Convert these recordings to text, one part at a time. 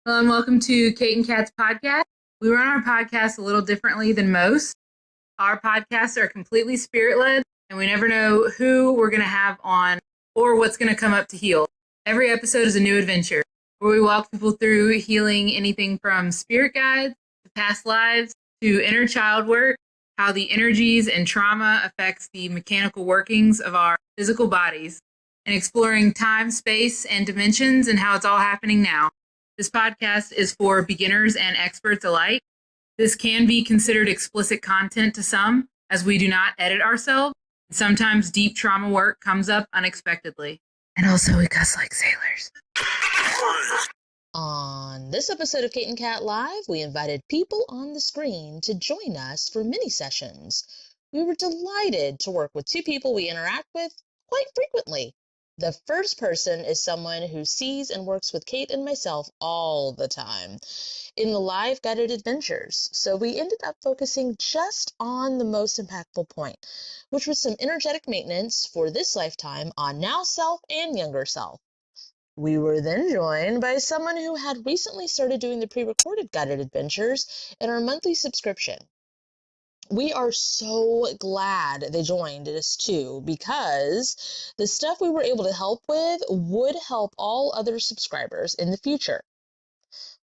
Hello and welcome to Kate and Kat's podcast. We run our podcast a little differently than most. Our podcasts are completely spirit led, and we never know who we're going to have on or what's going to come up to heal. Every episode is a new adventure where we walk people through healing anything from spirit guides to past lives to inner child work, how the energies and trauma affects the mechanical workings of our physical bodies, and exploring time, space, and dimensions and how it's all happening now. This podcast is for beginners and experts alike. This can be considered explicit content to some, as we do not edit ourselves. Sometimes deep trauma work comes up unexpectedly. And also, we cuss like sailors. On this episode of Kate and Kat Live, we invited people on the screen to join us for mini sessions. We were delighted to work with two people we interact with quite frequently. The first person is someone who sees and works with Kate and myself all the time in the live guided adventures. So we ended up focusing just on the most impactful point, which was some energetic maintenance for this lifetime on now self and younger self. We were then joined by someone who had recently started doing the pre-recorded guided adventures in our monthly subscription. We are so glad they joined us too, because the stuff we were able to help with would help all other subscribers in the future.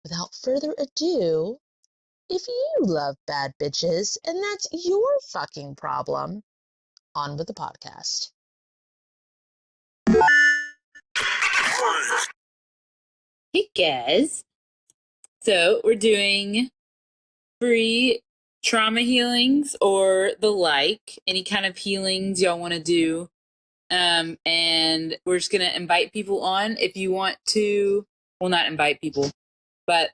Without further ado, if you love bad bitches and that's your fucking problem, on with the podcast. Hey guys. So we're doing free trauma healings or the like, any kind of healings y'all want to do. And we're just going to invite people on if you want to. Well, not invite people, but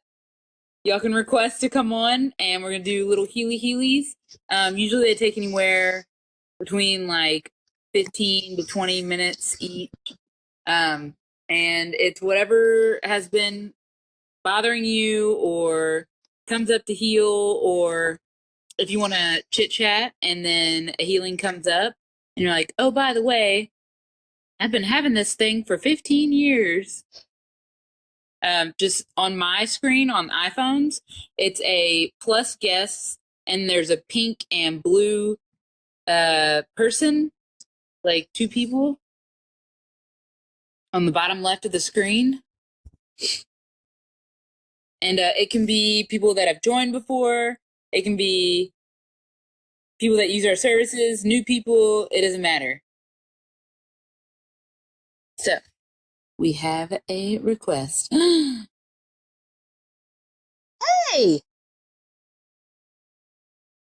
y'all can request to come on, and we're going to do little healies. Usually they take anywhere between like 15 to 20 minutes each. And it's whatever has been bothering you or comes up to heal, or if you want to chit chat and then a healing comes up and you're like, oh, by the way, I've been having this thing for 15 years. Just on my screen on iPhones, it's a plus guests, and there's a pink and blue person, like two people on the bottom left of the screen. And it can be people that have joined before. It can be people that use our services, new people. It doesn't matter. So, we have a request. Hey!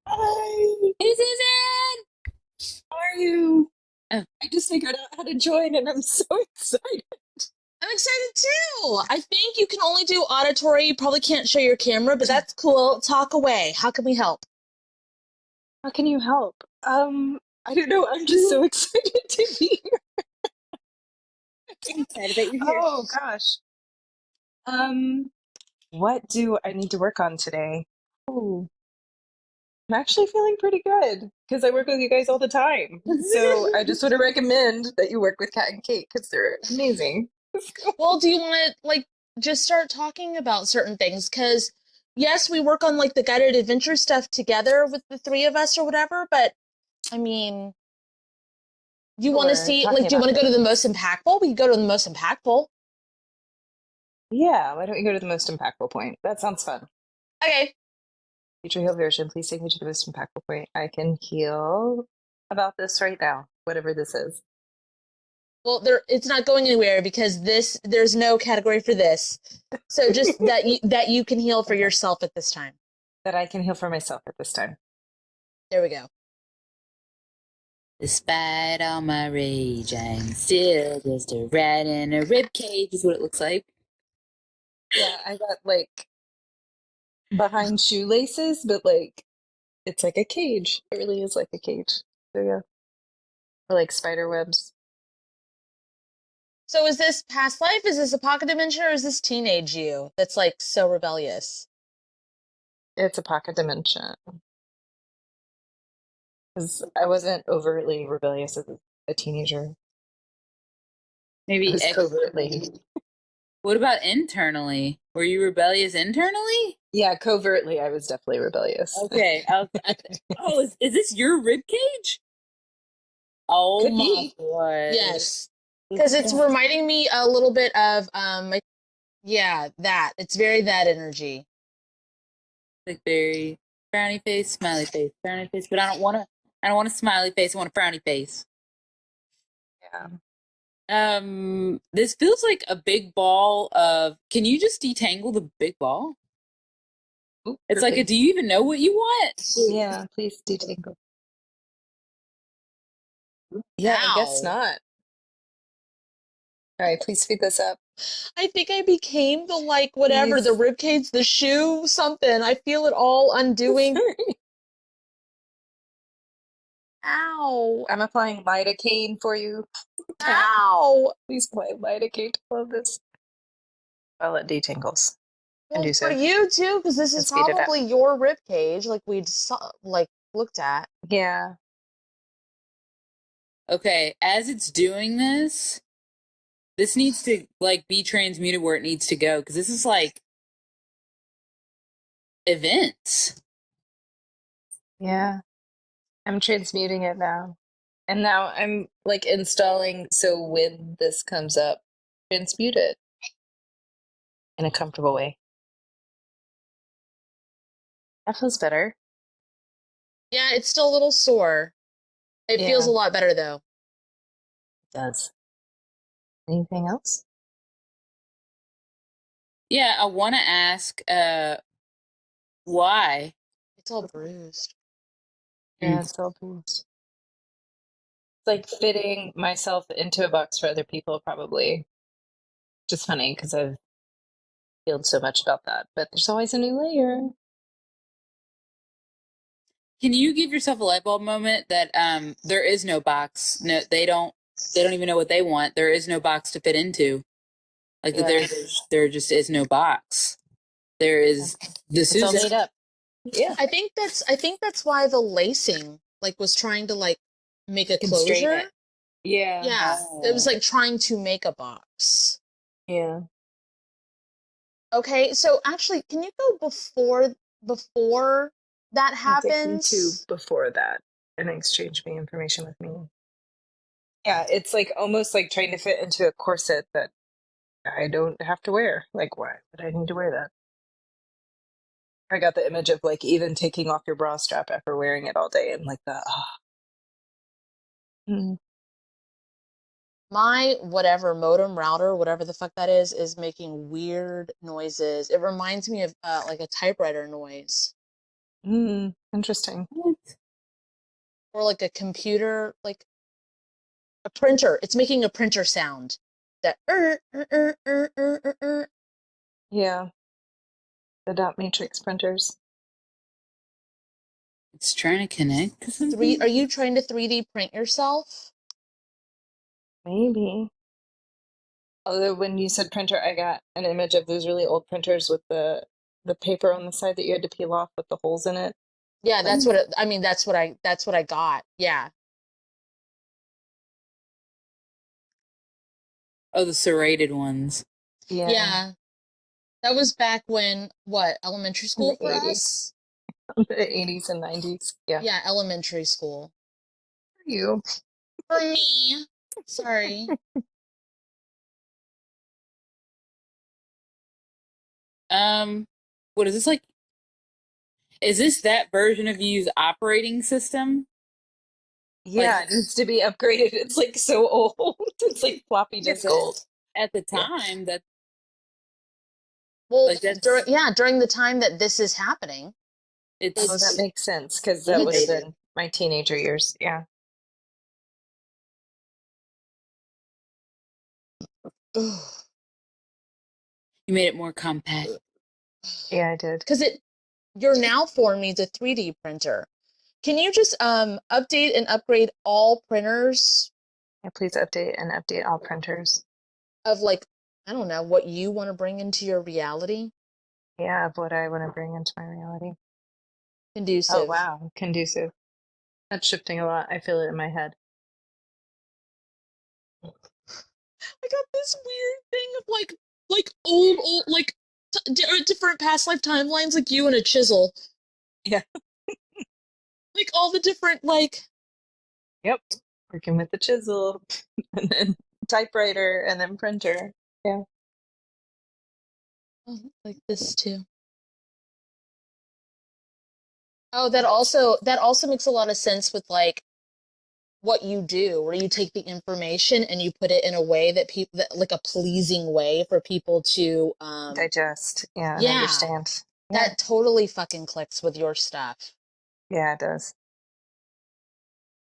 Hi, Hey, Susan! how are you? Oh. I just figured out how to join and I'm so excited. I'm excited too. I think you can only do auditory. You probably can't show your camera, but that's cool. Talk away. How can we help? How can you help? I don't know. I'm just so excited to be here. I'm excited that you're here. Oh gosh. What do I need to work on today? Oh, I'm actually feeling pretty good because I work with you guys all the time. So I just want to recommend that you work with Kat and Kate because they're amazing. Well, do you want to just start talking about certain things? Because yes, we work on the guided adventure stuff together with the three of us or whatever, but I mean, you want to see talking do you want to about go to the most impactful? We can go to the most impactful. Yeah, why don't we go to the most impactful point? That sounds fun. Okay. Future heal version, please take me to the most impactful point. I can heal about this right now, whatever this is. Well, it's not going anywhere because there's no category for this. So just that you can heal for yourself at this time. That I can heal for myself at this time. There we go. Despite all my rage, I'm still just a rat in a rib cage, is what it looks like. Yeah, I got behind shoelaces, but it's like a cage. It really is like a cage. So yeah. Or spider webs. So is this past life? Is this a pocket dimension, or is this teenage you that's so rebellious? It's a pocket dimension. Because I wasn't overtly rebellious as a teenager. Maybe I was covertly. What about internally? Were you rebellious internally? Yeah, covertly, I was definitely rebellious. Okay. Oh, is this your rib cage? Oh Could my be. god. Yes. Because it's reminding me a little bit of yeah, that. It's very that energy. Like very frowny face, smiley face, frowny face. But I don't want a smiley face, I want a frowny face. Yeah. This feels like a big ball of, can you just detangle the big ball? Ooh, It's like perfect. do you even know what you want? Yeah, please detangle. Yeah, I guess Ow. not. All right, please speed this up. I think I became the like whatever, the Please. ribcage, the shoe, something. I feel it all undoing. Sorry. Ow. I'm applying lidocaine for you. Cat, Ow. please apply lidocaine to all of this. Well, it detangles. Well, for Conducive you too, because this and is speed it up. probably your ribcage, like we saw, like looked at. Yeah. Okay, as it's doing this, this needs to like be transmuted where it needs to go because this is like events. Yeah. I'm transmuting it now. And now I'm like installing so when this comes up, transmute it in a comfortable way. That feels better. Yeah, it's still a little sore. It feels Yeah, a lot better though. it does. Anything else? Yeah, I want to ask why? It's all bruised. Yeah, it's all boost. It's like fitting myself into a box for other people, probably. Just funny because I've feeled so much about that. But there's always a new layer. Can you give yourself a light bulb moment that there is no box? No, they don't even know what they want. There is no box to fit into. Like that Yeah, there just is no box. There is the it's all Susan. made up. Yeah, I think that's why the lacing like was trying to like make a constrain it. closure. Yeah, Yeah, it was Oh. like trying to make a box. yeah. Okay, so actually, can you go before that Yeah, take me to happens? before that and exchange me information with me. Yeah, it's like almost like trying to fit into a corset that I don't have to wear. Like, why would I need to wear that? I got the image of like even taking off your bra strap after wearing it all day and like the mm, My whatever modem router, whatever the fuck that is making weird noises. It reminds me of like a typewriter noise interesting. What? or like a computer, like a printer. It's making a printer sound. That Yeah, the dot matrix printers. It's trying to connect to three. something? Are you trying to 3D print yourself? Maybe. Although when you said printer, I got an image of those really old printers with the paper on the side that you had to peel off with the holes in it. Yeah, Like, that's what I mean. That's what I got. Yeah. Oh, the serrated ones. yeah, Yeah. That was back when, what, elementary in school the for 80s, us? the 80s and 90s. Yeah. Yeah, elementary school. For you. For me. Sorry. Um, what is this like? Is this that version of you's operating system? Like Yeah, it needs to be upgraded. It's like so old. It's like floppy disk old. at the Yeah. time that Well, like that's during the time that this is happening, Oh, that it's makes sense because that would have innovative. been my teenager years. Yeah. ugh, You made it more compact. Yeah, I did. because your now form needs a 3D printer. Can you just update and upgrade all printers Yeah, please update and update all printers. of like, I don't know, what you want to bring into your reality? Yeah, of what I want to bring into my reality. Oh, Conducive. wow. Conducive. That's shifting a lot. I feel it in my head. I got this weird thing of like like old, like different past life timelines, like you and a chisel, Yeah. like all the different like. Yep. Working with the chisel and then typewriter and then printer. Yeah. Oh, like this too. Oh, that also makes a lot of sense with like what you do, where you take the information and you put it in a way that people that like a pleasing way for people to Digest. Yeah, and yeah, understand. Yeah. that totally fucking clicks with your stuff. Yeah, it does.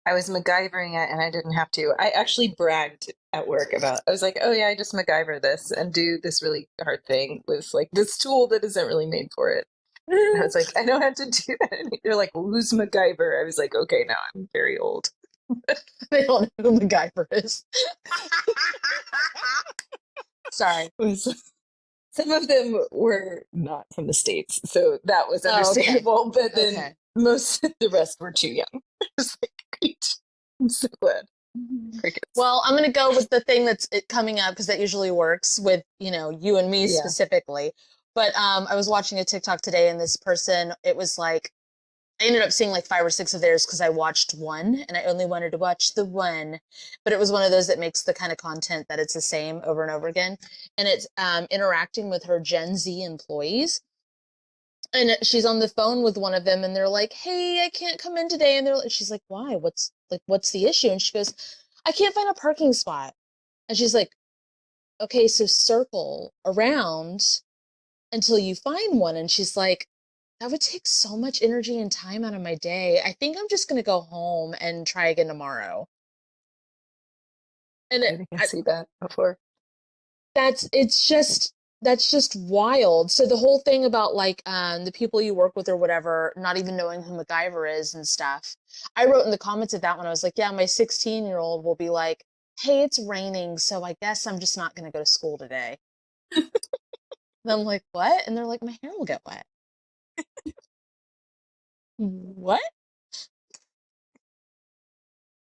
I was MacGyvering it and I didn't have to. I actually bragged at work about I was like, oh yeah, I just MacGyver this and do this really hard thing with like this tool that isn't really made for it. And I was like, I know how to do that. And they're like, well, who's MacGyver? I was like, okay, now I'm very old. They don't know who MacGyver is. Sorry. Some of them were not from the States, so that was Oh, okay. understandable. But then Okay. most the rest were too young. I was like, great. I'm so glad. Crickets. Well, I'm gonna go with the thing that's coming up because that usually works with, you and me Yeah. specifically. But I was watching a TikTok today and this person, it was like I ended up seeing like 5 or 6 of theirs because I watched one and I only wanted to watch the one. But it was one of those that makes the kind of content that it's the same over and over again. And it's interacting with her Gen Z employees. And she's on the phone with one of them and they're like, "Hey, I can't come in today." And she's like, "Why? What's the issue?" And she goes, "I can't find a parking spot." And she's like, "Okay, so circle around until you find one." And she's like, "That would take so much energy and time out of my day. I think I'm just going to go home and try again tomorrow." And I think I see that before. that's just wild. So the whole thing about like the people you work with or whatever not even knowing who MacGyver is and stuff. I wrote in the comments of that one, I was like, yeah, my 16-year-old will be like, "Hey, it's raining, so I guess I'm just not going to go to school today." And I'm like, "What?" And they're like, "My hair will get wet." What?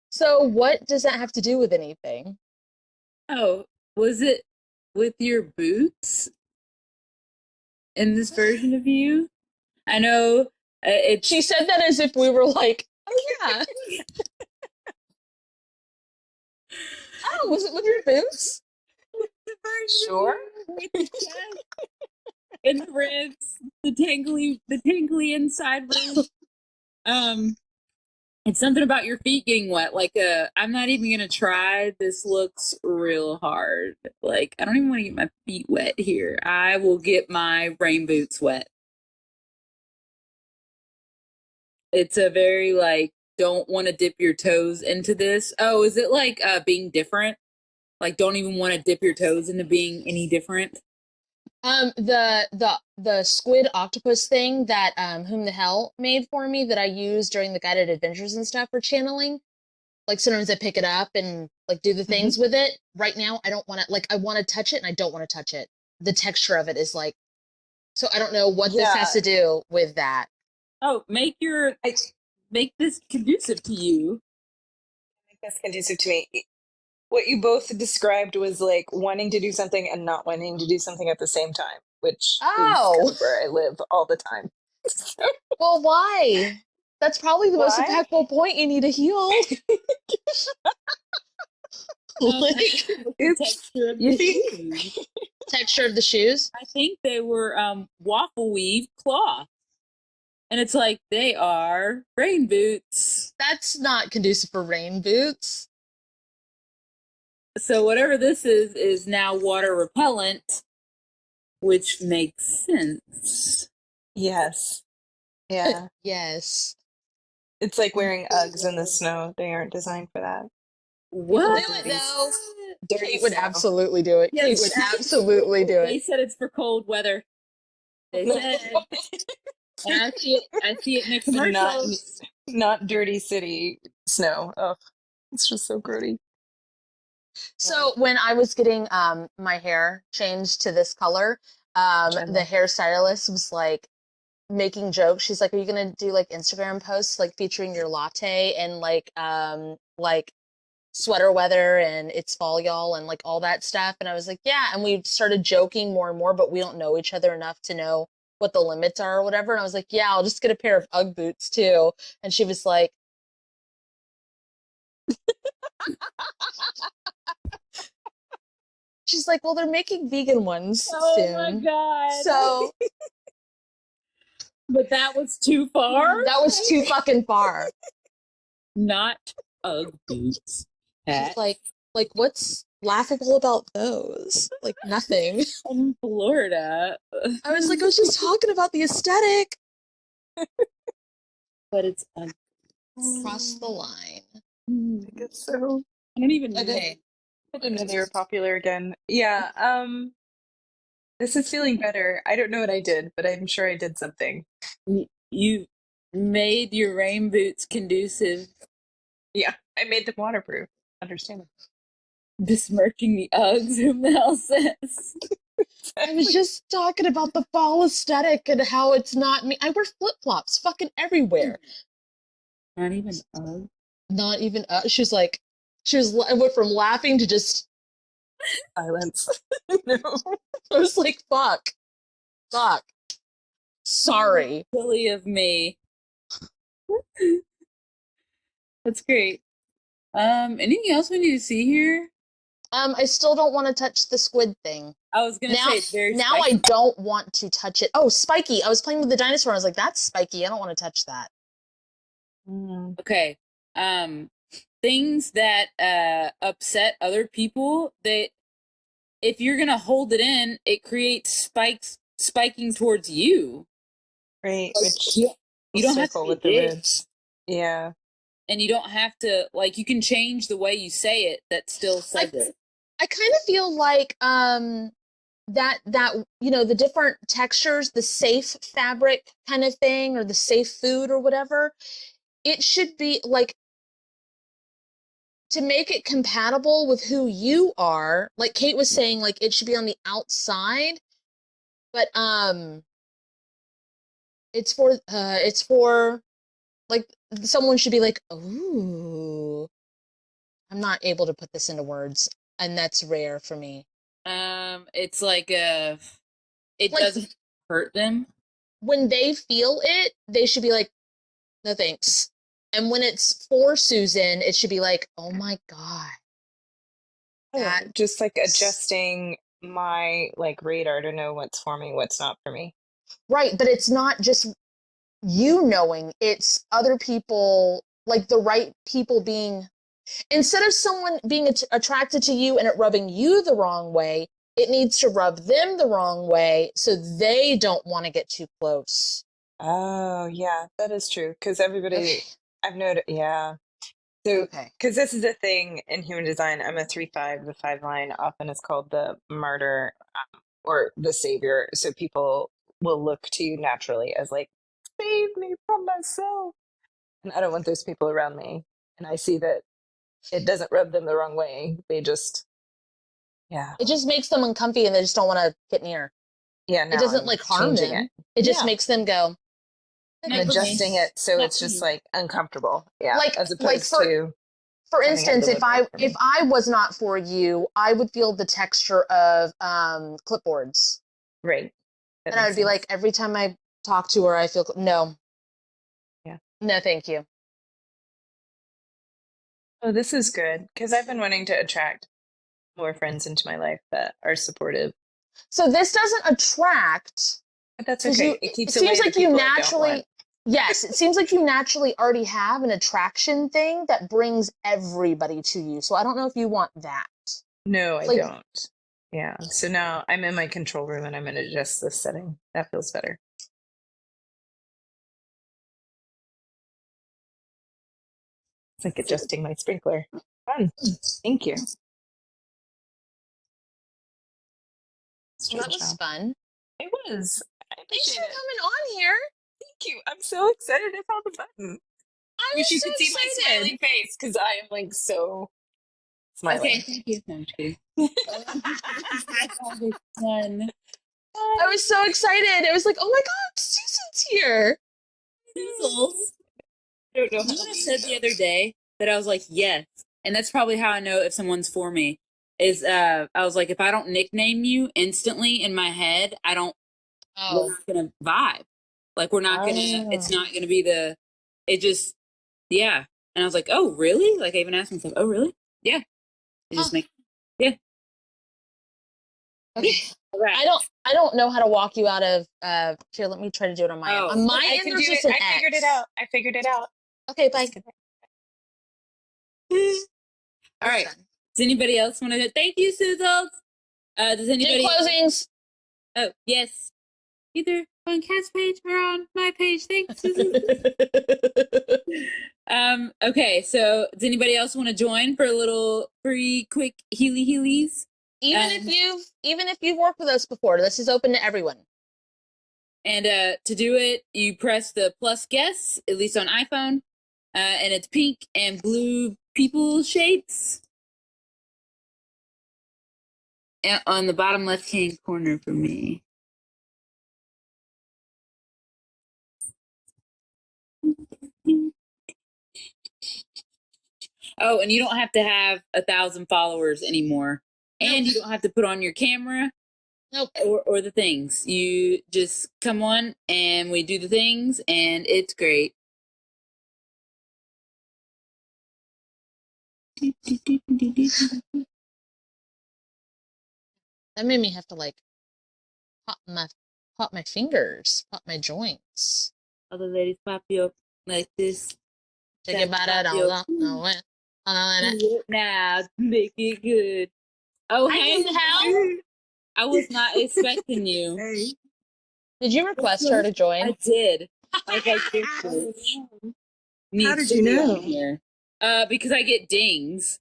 So what does that have to do with anything? Oh, was it with your boots in this version of you? I know it's She said that as if we were like, "Oh yeah. Oh, was it with your boots?" the version of Sure. you with the chest and the ribs, the tangly inside ribs. Um, it's something about your feet getting wet. Like, I'm not even gonna try. This looks real hard. Like, I don't even want to get my feet wet here. I will get my rain boots wet. It's a very like don't want to dip your toes into this. Oh, is it like being different? Like don't even want to dip your toes into being any different? The squid octopus thing that Whom the Hell made for me that I use during the guided adventures and stuff for channeling. Like sometimes I pick it up and like do the Hmm. things with it. Right now, I don't want to like I want to touch it and I don't want to touch it. The texture of it is like so I don't know what this has Yeah. to do with that. Oh, I make this conducive to you. think that's conducive to me. What you both described was like wanting to do something and not wanting to do something at the same time, which is kind Oh, of where I live all the time. So, well, why? That's probably the most why? impactful point you need to heal. I think Like it was the It's texture of you the think shoes. texture of the shoes. I think they were waffle weave cloth. And it's like they are rain boots. That's not conducive for rain boots. So whatever this is now water repellent, which makes sense. yes. Yeah. Yes. It's like wearing Uggs in the snow. They aren't designed for that. People What? do it though. Dirty Kate would snow. absolutely do it. Kate would Yes. absolutely do They it. said it's for cold weather. They said, and I see it. I see it in the And commercials. not dirty city snow. Oh, it's just so grody. So when I was getting my hair changed to this color, the hairstylist was like making jokes. She's like, "Are you gonna do like Instagram posts like featuring your latte and like sweater weather and it's fall, y'all, and like all that stuff. And I was like, yeah. And we started joking more and more, but we don't know each other enough to know what the limits are or whatever. And I was like, yeah, I'll just get a pair of Ugg boots too. And she was like, she's like, well, they're making vegan ones Oh my soon. God. So But that was too far? that was too fucking far. Not Ugg boots. She's like, what's laughable about those? Like nothing. From Florida. I was like, I was just talking about the aesthetic. But it's Ugg. Cross the line. I guess so. I don't even know. Okay. I didn't know they were popular again. Yeah, this is feeling better. I don't know what I did, but I'm sure I did something. You made your rain boots conducive, Yeah, I made them waterproof. Understandable. besmirching the Uggs, whom the hell says? I was just talking about the fall aesthetic and how it's not me. I wear flip-flops fucking everywhere. Not even Uggs. Not even, I went from laughing to just, Silence. No. I was like, fuck. Sorry. Silly of me. That's great. Anything else we need to see here? I still don't want to touch the squid thing. I was gonna say it's very Now spiky. I don't want to touch it. Oh, spiky. I was playing with the dinosaur. I was like, that's spiky. I don't want to touch that. Okay. Things that upset other people, that if you're gonna hold it in, it creates spikes spiking towards you. Right, which You don't have circle to with be the big. ribs. Yeah. And you don't have to, like, you can change the way you say it that still says it. I kind of feel like that the different textures, the safe fabric kind of thing, or the safe food or whatever, it should be like, to make it compatible with who you are, like Kate was saying, like it should be on the outside, but it's for like, someone should be like, ooh. I'm not able to put this into words, and that's rare for me. It's like it Like, doesn't hurt them. when they feel it, they should be like, no thanks. And when it's for Susan, it should be like, oh my God. That Just like adjusting my like radar to know what's for me, what's not for me. Right, but it's not just you knowing, it's other people, like the right people being, instead of someone being attracted to you and it rubbing you the wrong way, it needs to rub them the wrong way so they don't want to get too close. Oh, yeah, that is true. Because everybody, Okay. I've noticed, yeah. So, Okay. because this is a thing in human design, I'm a 3-5. The 5 line often is called the martyr, or the savior. So people will look to you naturally as like, save me from myself. And I don't want those people around me. And I see that it doesn't rub them the wrong way. They just, yeah. It just makes them uncomfy and they just don't want to get near. Yeah, It now doesn't I'm like harm changing them. it. It just Yeah. makes them go. I'm Not for me. adjusting it so Not it's for just me. like uncomfortable. Yeah. Like- As like opposed for- to For having it instance, if deliberate for me. if I was not for you, I would feel the texture of clipboards. Right. That And I makes would be sense. like, every time I talk to her, I feel, no. Yeah. No, thank you. Oh, this is good because I've been wanting to attract more friends into my life that are supportive. So this doesn't attract, But that's 'cause okay. it It keeps seems away the like you people I don't naturally, want. yes, it seems like you naturally already have an attraction thing that brings everybody to you. So I don't know if you want that. No, I Like- don't. Yeah. So now I'm in my control room and I'm going to adjust this setting. That feels better. It's like adjusting my sprinkler. Fun. Thank you. Well, that was fun. It was. I Thanks appreciate for it. coming on here. Thank you. I'm so excited I found the button. I Wish was you so could see my excited. smiley face because I am like so smiling. Okay, thank you. No, I'm just kidding. Fun. I was so excited. I was like, oh my God, Susan's here. Measles. I don't know You know what I said the other day? That I was like, yes, and that's probably how I know if someone's for me. Is I was like, if I don't nickname you instantly in my head, I don't. We're not gonna vibe. Like we're not gonna. It's not gonna be the. It just, yeah. And I was like, oh really? Like I even asked myself, oh really? Yeah. It just makes. Yeah. Okay. Right. I don't know how to walk you out of here, let me try to do it on my end. On my I end, can there's do just it. an I figured X. it out. I figured it out. Okay, bye. All right. Does anybody else want to? Thank you, Sizzles. Does anybody? Do closings. Oh yes. Either on Kat's page or on my page. Thanks, Sizzles. Okay, so does anybody else want to join for a little free quick healies? Even if you've worked with us before, this is open to everyone. And to do it, you press the plus guess, at least on iPhone, and it's pink and blue people shapes. And on the bottom left-hand corner for me. Oh, and you don't have to have 1,000 followers anymore. And you don't have to put on your camera. Nope. Or the things. You just come on and we do the things and it's great. That made me have to like pop my fingers, pop my joints. Other ladies pop you up like this. Take it about it now, make it good. Oh, hey, hell. I was not expecting you. Hey. Did you request her to join? I did. Like I did. How did you know? Here. Because I get dings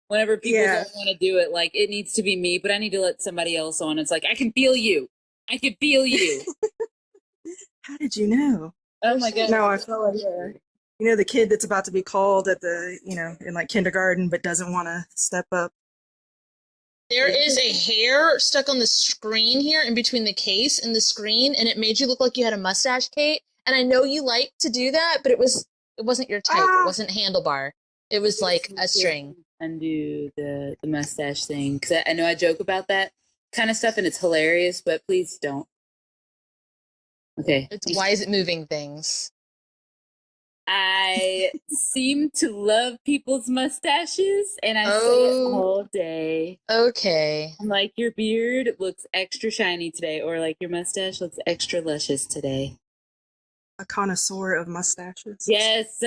whenever people don't want to do it. Like it needs to be me, but I need to let somebody else on. It's like I can feel you. I can feel you. How did you know? Oh my god! No, I felt like the kid that's about to be called at the in like kindergarten, but doesn't want to step up. There is a hair stuck on the screen here in between the case and the screen, and it made you look like you had a mustache, Kate. And I know you like to do that, but it wasn't your type. It wasn't handlebar. It was like a string. Undo the mustache thing because I know I joke about that kind of stuff and it's hilarious, but please don't. Okay. Why is it moving things? I seem to love people's mustaches, and I say it all day. Okay. I'm like, your beard looks extra shiny today, or like your mustache looks extra luscious today. A connoisseur of mustaches. Yes.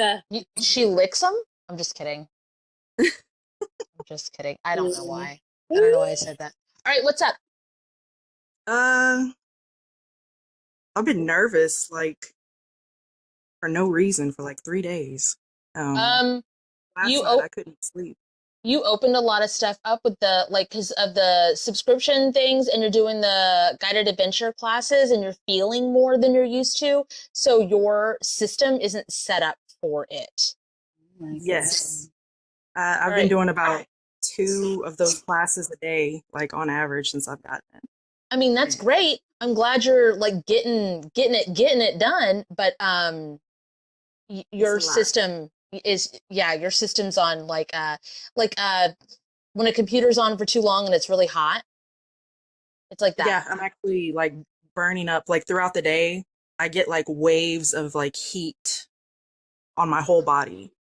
She licks them? I'm just kidding. I'm just kidding. I don't know why. I don't know why I said that. All right, what's up? I've been nervous, like, for no reason for like 3 days. Last night I couldn't sleep. You opened a lot of stuff up with the because of the subscription things, and you're doing the guided adventure classes, and you're feeling more than you're used to, so your system isn't set up for it. Yes. I've been doing about 2 of those classes a day, like on average, since I've gotten it. I mean, that's great. I'm glad you're like getting it done, but your system is your system's on like when a computer's on for too long and it's really hot. It's like that. Yeah, I'm actually like burning up like throughout the day. I get like waves of like heat on my whole body.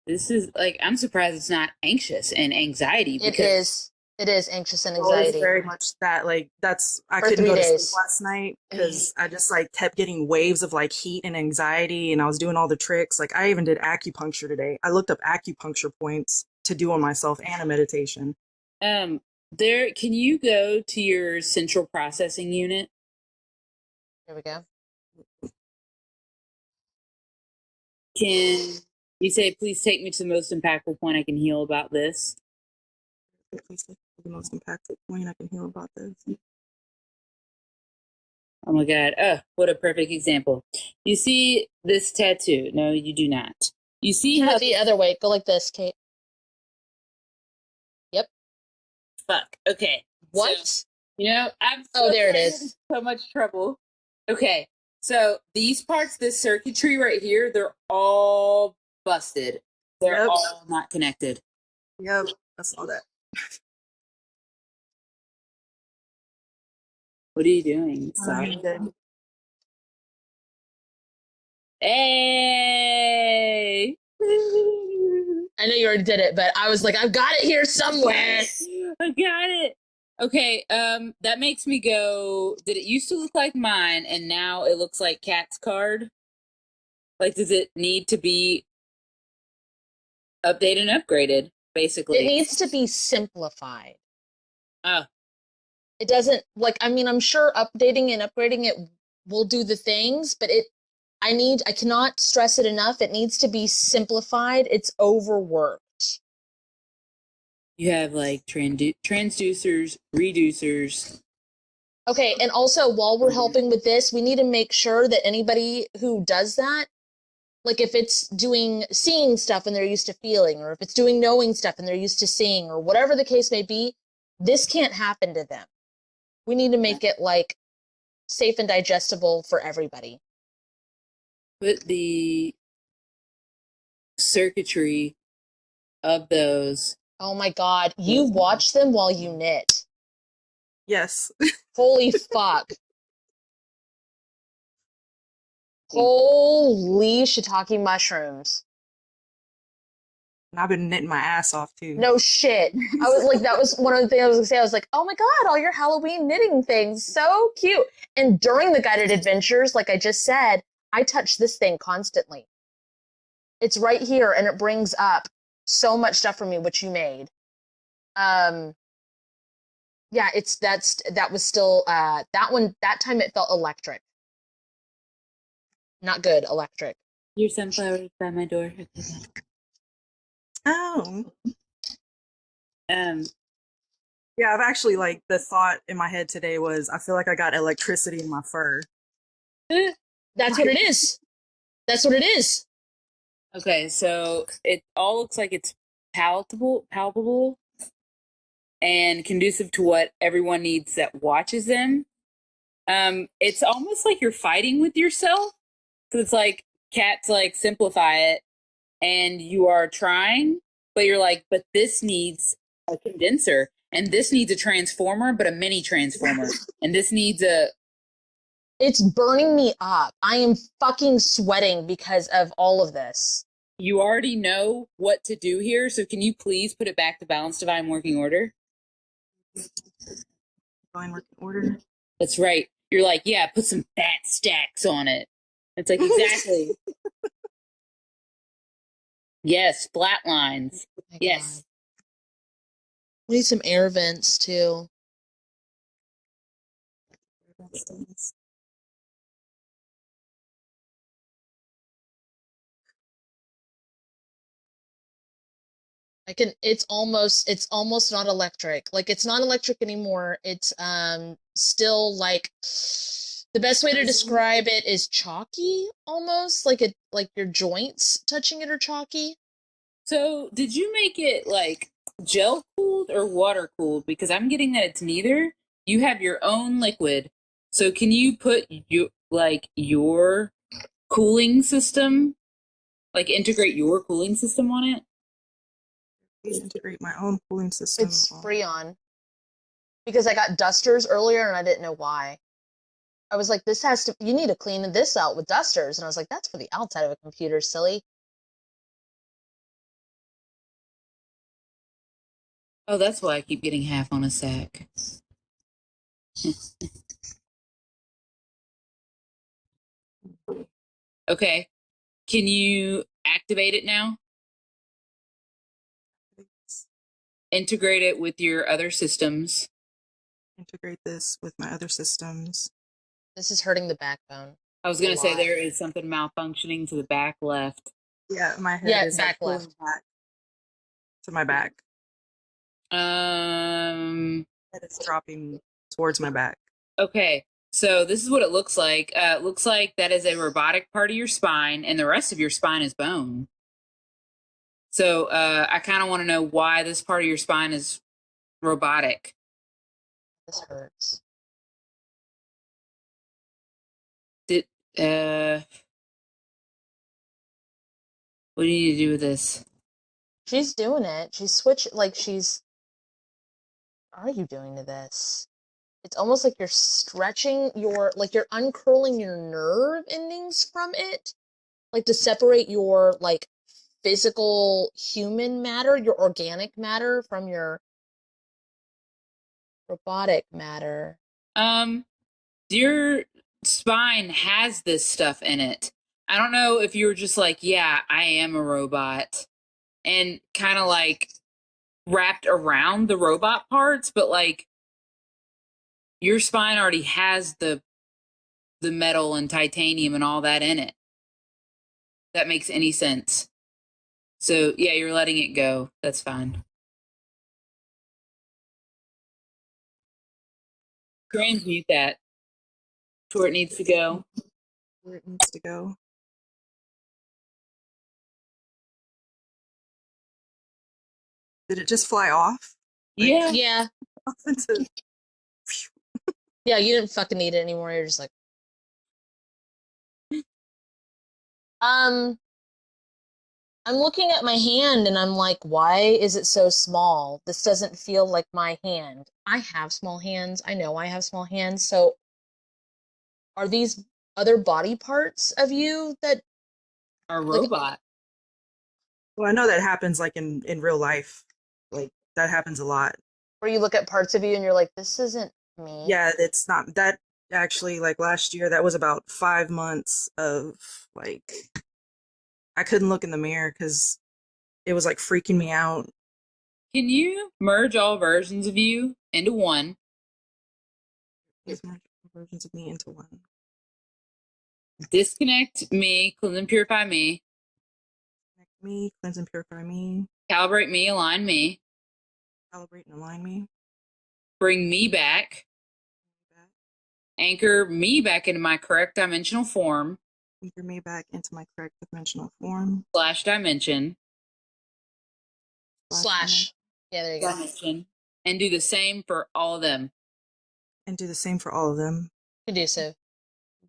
This is like, I'm surprised it's not anxious and anxiety. Because It is anxious and anxiety. It's very much that, like, I couldn't go to sleep last night because I just, like, kept getting waves of, like, heat and anxiety, and I was doing all the tricks. Like, I even did acupuncture today. I looked up acupuncture points to do on myself and a meditation. Can you go to your central processing unit? Here we go. Can you say, please take me to the most impactful point I can heal about this? Please take the most impactful point I can heal about this. Oh my god. Oh, what a perfect example. You see this tattoo? No, you do not. You see Turn how it the other way. Go like this, Kate. Yep. Fuck. Okay. What? So, I'm there it is. So much trouble. Okay. So these parts, this circuitry right here, they're all busted. They're all not connected. Yep, I saw that. What are you doing? Sorry. Hey! I know you already did it, but I was like, I've got it here somewhere. I got it. Okay, that makes me go, did it used to look like mine and now it looks like Kat's card? Like, does it need to be updated and upgraded, basically? It needs to be simplified. Oh. It doesn't, like, I mean, I'm sure updating and upgrading it will do the things, but I cannot stress it enough. It needs to be simplified. It's overworked. You have like transducers, reducers. Okay, and also while we're helping with this, we need to make sure that anybody who does that, like if it's doing seeing stuff and they're used to feeling, or if it's doing knowing stuff and they're used to seeing, or whatever the case may be, this can't happen to them. We need to make it like safe and digestible for everybody. Put the circuitry of those. Oh my God, you watch them while you knit. Yes. Holy fuck. Holy shiitake mushrooms. And I've been knitting my ass off too. No shit. I was like, that was one of the things I was gonna say. I was like, oh my God, all your Halloween knitting things. So cute. And during the guided adventures, like I just said, I touch this thing constantly. It's right here and it brings up so much stuff for me, which you made. Yeah, that was still, that one, that time it felt electric. Not good, electric. Your sunflower by my door. Oh. Yeah, I've actually, like, the thought in my head today was, I feel like I got electricity in my fur. That's what it is. That's what it is. Okay, so it all looks like it's palpable, and conducive to what everyone needs that watches them. It's almost like you're fighting with yourself. So it's like Kat's like simplify it, and you are trying, but you're like, but this needs a condenser, and this needs a transformer, but a mini transformer, and this needs a. It's burning me up. I am fucking sweating because of all of this. You already know what to do here, so can you please put it back to balanced divine working order? Divine working order. That's right. You're like, yeah, put some fat stacks on it. It's like, exactly. Yes, flat lines. Oh yes. God. We need some air vents too. It's almost not electric. Like it's not electric anymore. It's still like the best way to describe it is chalky almost, like your joints touching it are chalky. So did you make it like gel cooled or water cooled? Because I'm getting that it's neither. You have your own liquid. So can you put your cooling system, like integrate your cooling system on it? Integrate my own cooling system. It's Freon. Because I got dusters earlier and I didn't know why. I was like, you need to clean this out with dusters. And I was like, that's for the outside of a computer, silly. Oh, that's why I keep getting half on a sack. Okay. Can you activate it now? Integrate it with your other systems. Integrate this with my other systems. This is hurting the backbone. I was going to say there is something malfunctioning to the back left. Yeah, my head is back like left. Back to my back. Head is dropping towards my back. Okay. So this is what it looks like. It looks like that is a robotic part of your spine, and the rest of your spine is bone. So I kind of want to know why this part of your spine is robotic. This hurts. What do you need to do with this? She's doing it. She's switching, like, she's. What are you doing to this? It's almost like you're stretching like you're uncurling your nerve endings from it, like to separate your, like, physical human matter, your organic matter, from your robotic matter. Your spine has this stuff in it. I don't know if you were just like, yeah, I am a robot, and kind of like wrapped around the robot parts, but like your spine already has the metal and titanium and all that in it. That makes any sense. So yeah, you're letting it go. That's fine. Transmute that to where it needs to go. Where it needs to go. Did it just fly off? Yeah. Yeah. Off into... Yeah, you didn't fucking need it anymore. You're just like, I'm looking at my hand and I'm like, why is it so small? This doesn't feel like my hand. I have small hands. I know I have small hands. So are these other body parts of you that A like, robot. Well, I know that happens like in real life. Like that happens a lot. where you look at parts of you and you're like, this isn't me? Yeah, it's not that actually. Like last year, that was about 5 months of like I couldn't look in the mirror because it was like freaking me out. Can you merge all versions of you into one? These versions of me into one. Disconnect me, cleanse and purify me. Connect me, cleanse and purify me. Calibrate me, align me. Calibrate and align me. Bring me back. Anchor me back into my correct dimensional form. Anchor me back into my correct dimensional form. / dimension. Slash. Yeah, there you go. Dimension. And do the same for all of them. And do the same for all of them. Conducive.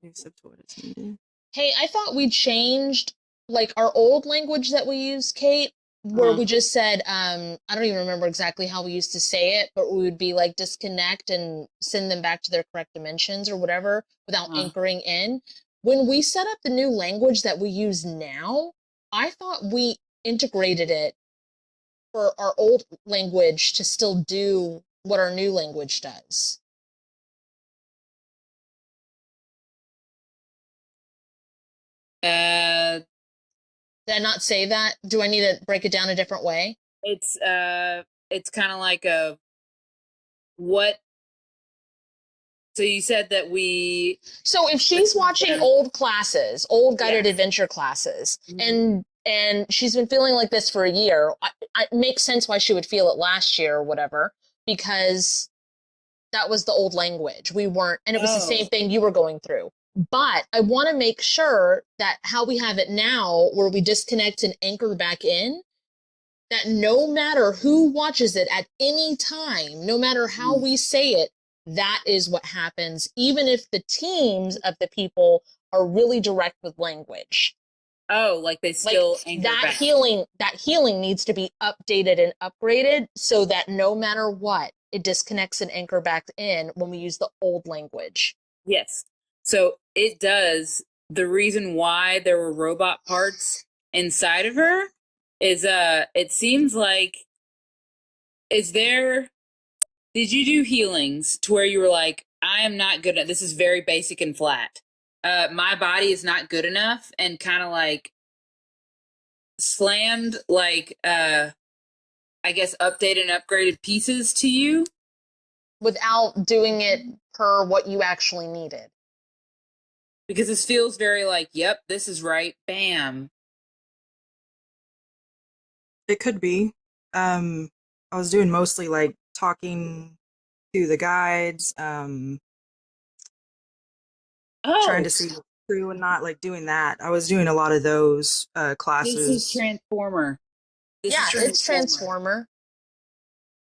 Conducive to what is needed. Hey, I thought we changed, like, our old language that we use, Kate, where we just said, I don't even remember exactly how we used to say it, but we would be like disconnect and send them back to their correct dimensions or whatever without anchoring in. When we set up the new language that we use now, I thought we integrated it for our old language to still do what our new language does. Did I not say that? Do I need to break it down a different way? It's kind of like a what. So you said that we. So if she's watching old classes, old guided adventure classes, and she's been feeling like this for a year, it makes sense why she would feel it last year or whatever, because that was the old language. We weren't, and it was the same thing you were going through. But I want to make sure that how we have it now, where we disconnect and anchor back in, that no matter who watches it at any time, no matter how we say it, that is what happens, even if the teams of the people are really direct with language. Oh, like they still like that healing needs to be updated and upgraded so that no matter what, it disconnects and anchor back in when we use the old language. Yes. So it does. The reason why there were robot parts inside of her is it seems like, did you do healings to where you were like, I am not good at this, is very basic and flat. My body is not good enough, and kind of like slammed like I guess updated and upgraded pieces to you without doing it per what you actually needed. Because this feels very like, yep, this is right. Bam. It could be. I was doing mostly like talking to the guides, trying to see what's true and not, like doing that. I was doing a lot of those classes. This is Transformer. It's Transformer.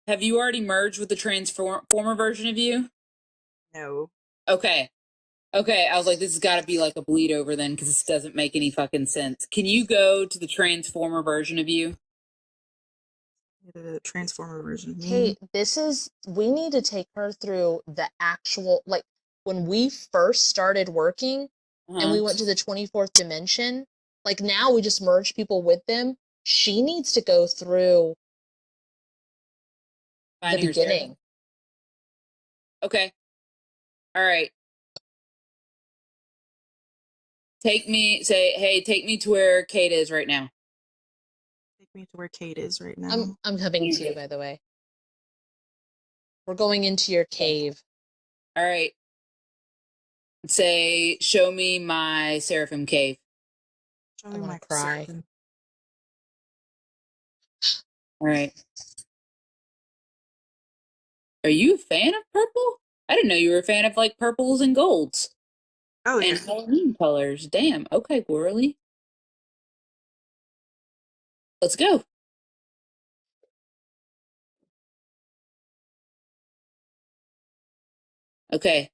Have you already merged with the Transformer version of you? No. Okay. I was like, this has got to be like a bleed over then, because this doesn't make any fucking sense. Can you go to the Transformer version of you? The Transformer version of me. Kate, we need to take her through the actual, like, when we first started working and we went to the 24th dimension, like now we just merge people with them. She needs to go through the beginning. Okay. All right. Take me to where Kate is right now. Take me to where Kate is right now. I'm coming to you, by the way. We're going into your cave. All right. Say, show me my Seraphim cave. Show me my cry. Seraphim. All right. Are you a fan of purple? I didn't know you were a fan of like purples and golds. Oh, yeah. And Halloween colors. Damn. Okay, Gwirly. Let's go. Okay.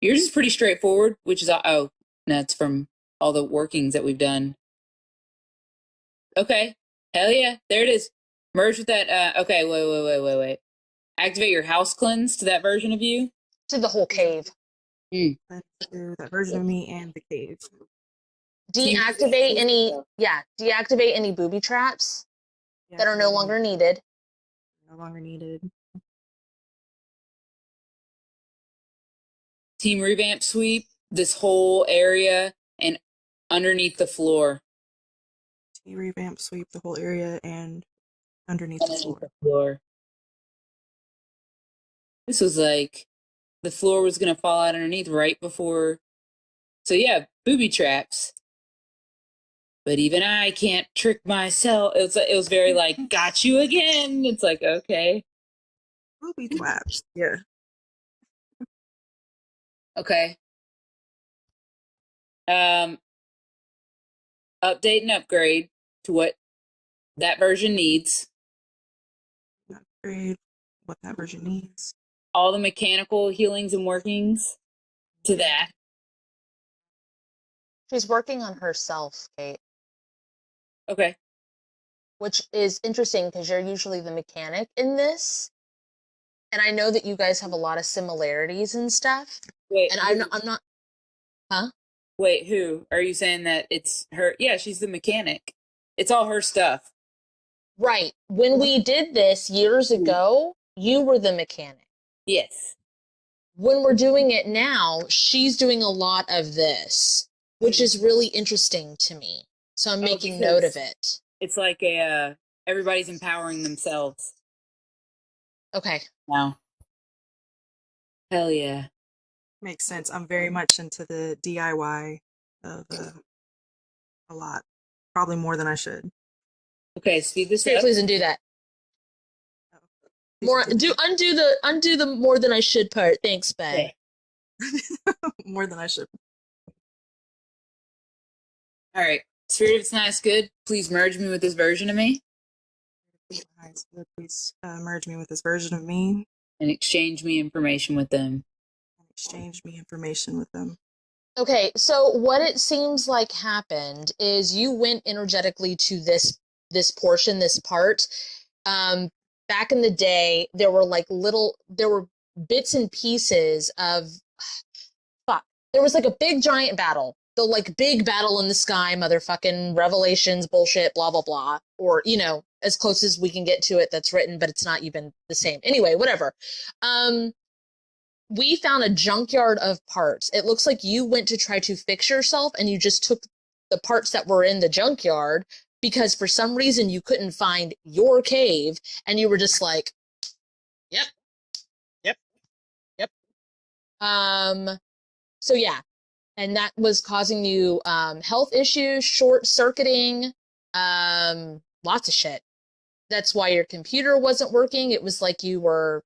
Yours is pretty straightforward, which is, oh, that's from all the workings that we've done. Okay. Hell yeah. There it is. Merge with that. Okay, wait. Activate your house cleanse to that version of you. To the whole cave. Let's do that version of me and the cave. Deactivate any booby traps that are no longer needed. No longer needed. Team revamp sweep this whole area and underneath the floor. Team revamp sweep the whole area and underneath the floor. This was like the floor was gonna fall out underneath right before. So yeah, booby traps. But even I can't trick myself. It was very like, got you again. It's like, okay. Booby traps. Yeah. Okay. Update and upgrade to what that version needs. Upgrade what that version needs. All the mechanical healings and workings to that. She's working on herself, Kate. Okay. Which is interesting because you're usually the mechanic in this. And I know that you guys have a lot of similarities and stuff. Wait. And I'm not. Huh? Wait, who? Are you saying that it's her? Yeah, she's the mechanic. It's all her stuff. Right. When we did this years ago, you were the mechanic. Yes. When we're doing it now, she's doing a lot of this, which is really interesting to me. So I'm making note of it. It's like everybody's empowering themselves. Okay. Wow. Hell yeah. Makes sense. I'm very much into the DIY of a lot. Probably more than I should. Okay, speed this up. Please don't do that. Undo the more than I should part. Thanks, babe. Okay. More than I should. All right. Spirit of It's Nice Good, please merge me with this version of me. Please merge me with this version of me. And exchange me information with them. Okay, so what it seems like happened is you went energetically to this portion, this part. Back in the day, there were bits and pieces of there was like a big giant battle. The like big battle in the sky, motherfucking Revelations bullshit, blah blah blah. Or, as close as we can get to it that's written, but it's not even the same. Anyway, whatever. We found a junkyard of parts. It looks like you went to try to fix yourself and you just took the parts that were in the junkyard because for some reason you couldn't find your cave and you were just like, yep. So yeah, and that was causing you health issues, short-circuiting, lots of shit. That's why your computer wasn't working. It was like you were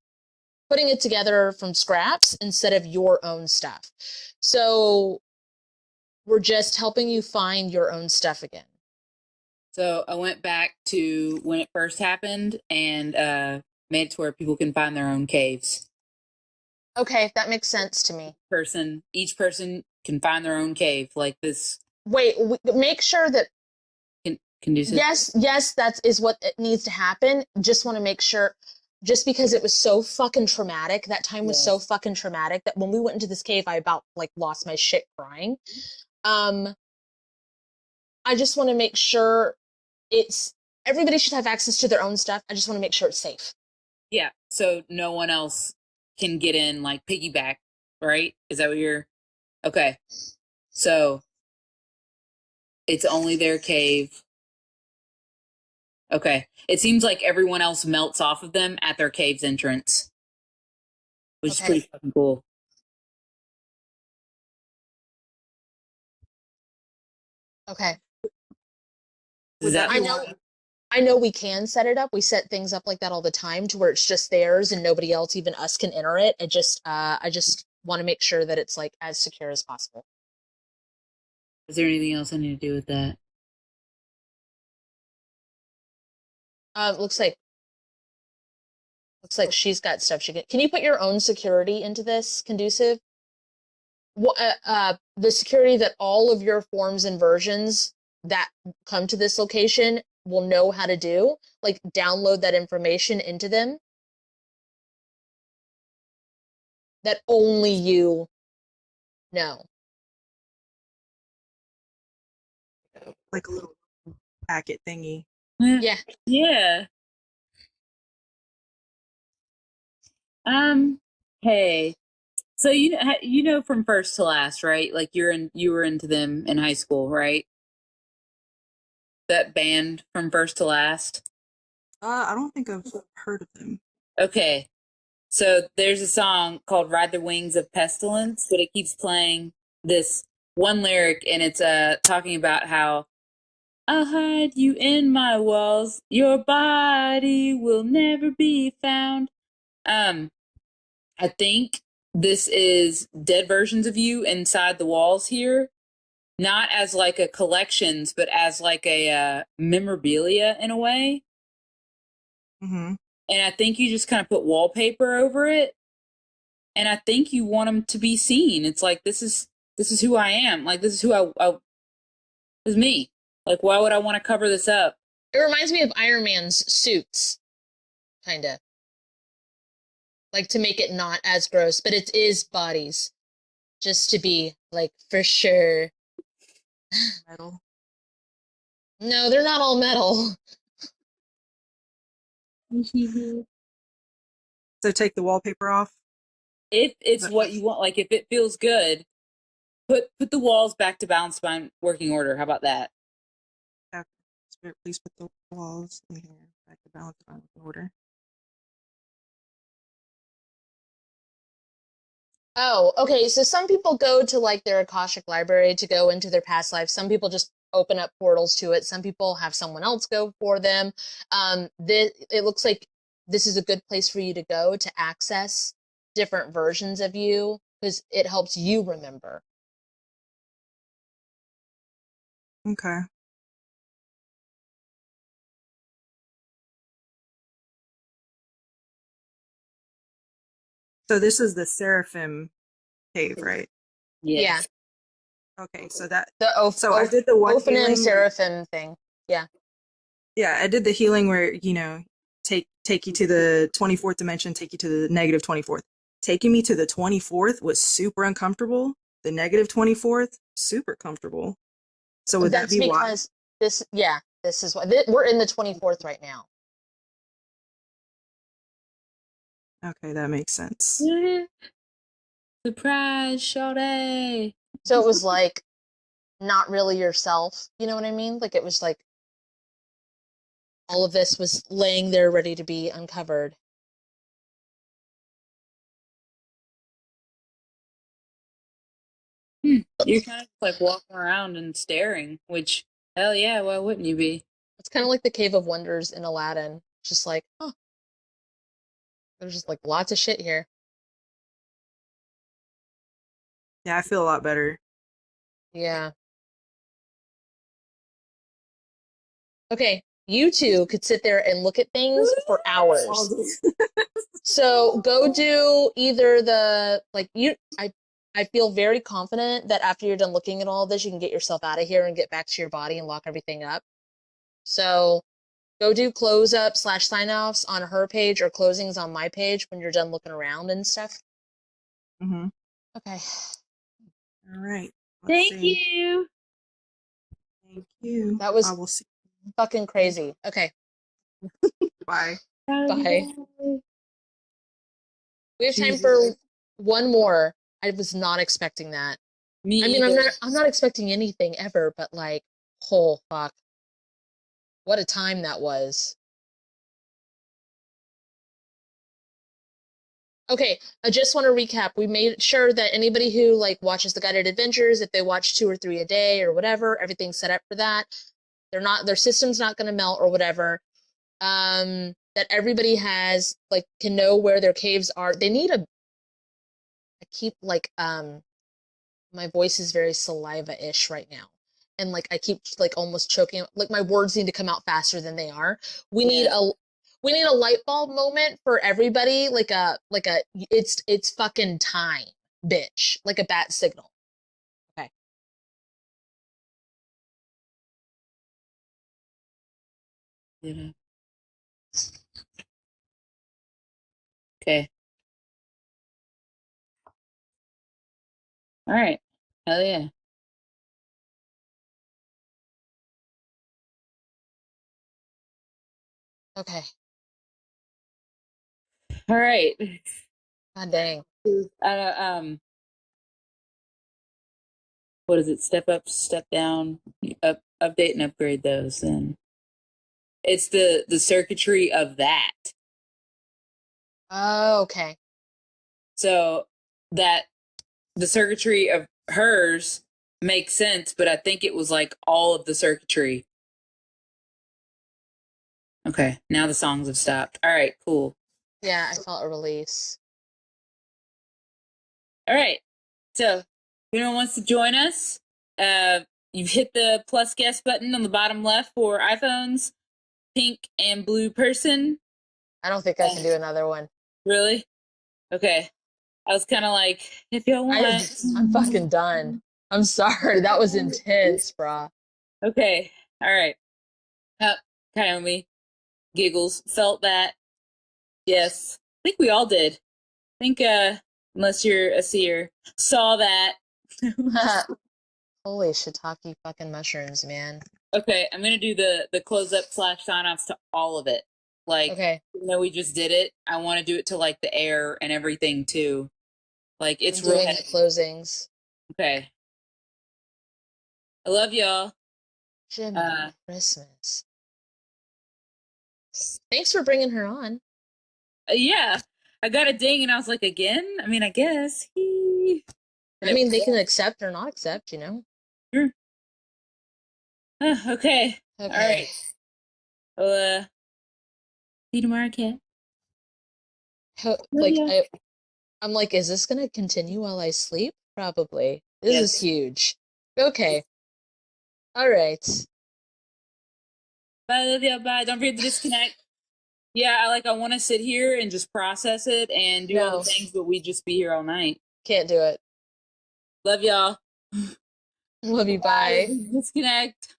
putting it together from scraps instead of your own stuff. So we're just helping you find your own stuff again. So I went back to when it first happened and made it to where people can find their own caves. Okay, that makes sense to me. Each person can find their own cave like this. Wait, make sure that conducive? Yes, that is what it needs to happen. Just want to make sure, just because it was so fucking traumatic, that time was so fucking traumatic that when we went into this cave, I about like lost my shit crying. I just want to make sure everybody should have access to their own stuff. I just want to make sure it's safe. Yeah, so no one else can get in, like, piggyback, right? Is that what you're... Okay, so it's only their cave. Okay, it seems like everyone else melts off of them at their cave's entrance, which is pretty fucking cool. Okay. I I know we can set it up. We set things up like that all the time to where it's just theirs and nobody else, even us, can enter it. I just want to make sure that it's like as secure as possible. Is there anything else I need to do with that? Looks like she's got stuff she can you put your own security into this, conducive? The security that all of your forms and versions that come to this location will know how to do, like download that information into them that only you know. Like a little packet thingy. Yeah. Yeah. Hey, so you know from first to last, right? Like you were into them in high school, right? That band from first to last. I don't think I've heard of them. Okay, so there's a song called "Ride the Wings of Pestilence," but it keeps playing this one lyric, and it's talking about how I'll hide you in my walls. Your body will never be found. I think this is dead versions of you inside the walls here, not as like a collections, but as like a memorabilia in a way. Mm-hmm. And I think you just kind of put wallpaper over it, and I think you want them to be seen. It's like this is who I am. Like this is who I is me. Like why would I want to cover this up? It reminds me of Iron Man's suits, kind of. Like to make it not as gross, but it is bodies. Just to be like for sure. Metal. No, they're not all metal. So take the wallpaper off. If it's what you want, like if it feels good, put the walls back to balance spine working order. How about that? Spirit, please put the walls in here back to balance on order. Oh, okay. So some people go to like their Akashic library to go into their past life. Some people just open up portals to it. Some people have someone else go for them. It looks like this is a good place for you to go to access different versions of you because it helps you remember. Okay. So this is the Seraphim cave, right? Yes. Yeah. Okay, so that I did the one Ophanim Seraphim thing. Yeah. Yeah, I did the healing where, take you to the 24th dimension, take you to the negative 24th. Taking me to the 24th was super uncomfortable. The negative 24th, super comfortable. So would that be why? That's because this is why we're in the 24th right now. Okay, that makes sense. Surprise, Sade. So it was like not really yourself. You know what I mean? Like it was like all of this was laying there ready to be uncovered. You're kind of like walking around and staring, which hell yeah, why wouldn't you be? It's kind of like the Cave of Wonders in Aladdin. Just like, oh, there's just like lots of shit here. Yeah, I feel a lot better. Yeah. Okay, you two could sit there and look at things for hours. So go do either I feel very confident that after you're done looking at all this, you can get yourself out of here and get back to your body and lock everything up. So go do close up / sign offs on her page or closings on my page when you're done looking around and stuff. Mm-hmm. Okay. All right. Let's Thank see. you. Thank you. That was I will see. fucking crazy. Okay. Bye. Bye. We have time Jesus. for one more. I was not expecting that. Me I mean, either. I'm not expecting anything ever, but like, oh fuck. What a time that was. Okay, I just want to recap. We made sure that anybody who like watches the guided adventures, if they watch 2 or 3 a day or whatever, everything's set up for that. Their system's not going to melt or whatever. That everybody has like can know where their caves are. They need a I keep like my voice is very saliva-ish right now. And like I keep like almost choking, like my words need to come out faster than they are. We need Yeah. a light bulb moment for everybody, like a it's fucking time, bitch, like a bat signal. Okay. Yeah. Okay. All right. Hell yeah. Okay. All right. God dang. What is it? Step up, step down, update and upgrade those. And it's the circuitry of that. Oh, okay. So that the circuitry of hers makes sense, but I think it was like all of the circuitry. Okay, now the songs have stopped. All right, cool. Yeah, I felt a release. All right, so if anyone wants to join us, you've hit the plus guest button on the bottom left for iPhones, pink and blue person. I don't think I can do another one. Really? Okay. I was kind of like, if y'all want. I'm fucking done. I'm sorry. That was intense, brah. Okay. All right. Kaomi giggles. Felt that. Yes. I think we all did. I think, unless you're a seer, saw that. Holy shiitake fucking mushrooms, man. Okay. I'm going to do the close up / sign offs to all of it. Like, Okay. even though we just did it, I want to do it to like the air and everything too. Like, it's I'm real doing heavy. the closings. Okay. I love y'all. Jimmy Christmas. Thanks for bringing her on. Yeah. I got a ding and I was like, again? I mean, I guess. I mean, they can accept or not accept, you know? Sure. Okay. All right. Well, see you tomorrow, Kat. Like, Yeah. I'm like, is this gonna continue while I sleep? Probably. This Yes. is huge. Okay. All right. Bye, Olivia. Bye. Don't forget to disconnect. Yeah, I want to sit here and just process it and do all the things, but we just be here all night. Can't do it. Love y'all. Love you. Bye. Disconnect.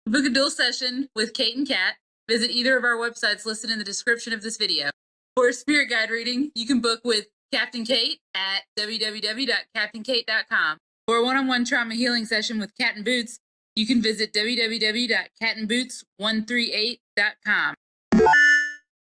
Book a dual session with Kate and Kat. Visit either of our websites listed in the description of this video. For a spirit guide reading, you can book with KaptinKate at www.KaptinKate.com. For a one-on-one trauma healing session with Cat and Boots, you can visit www.catandboots138.com.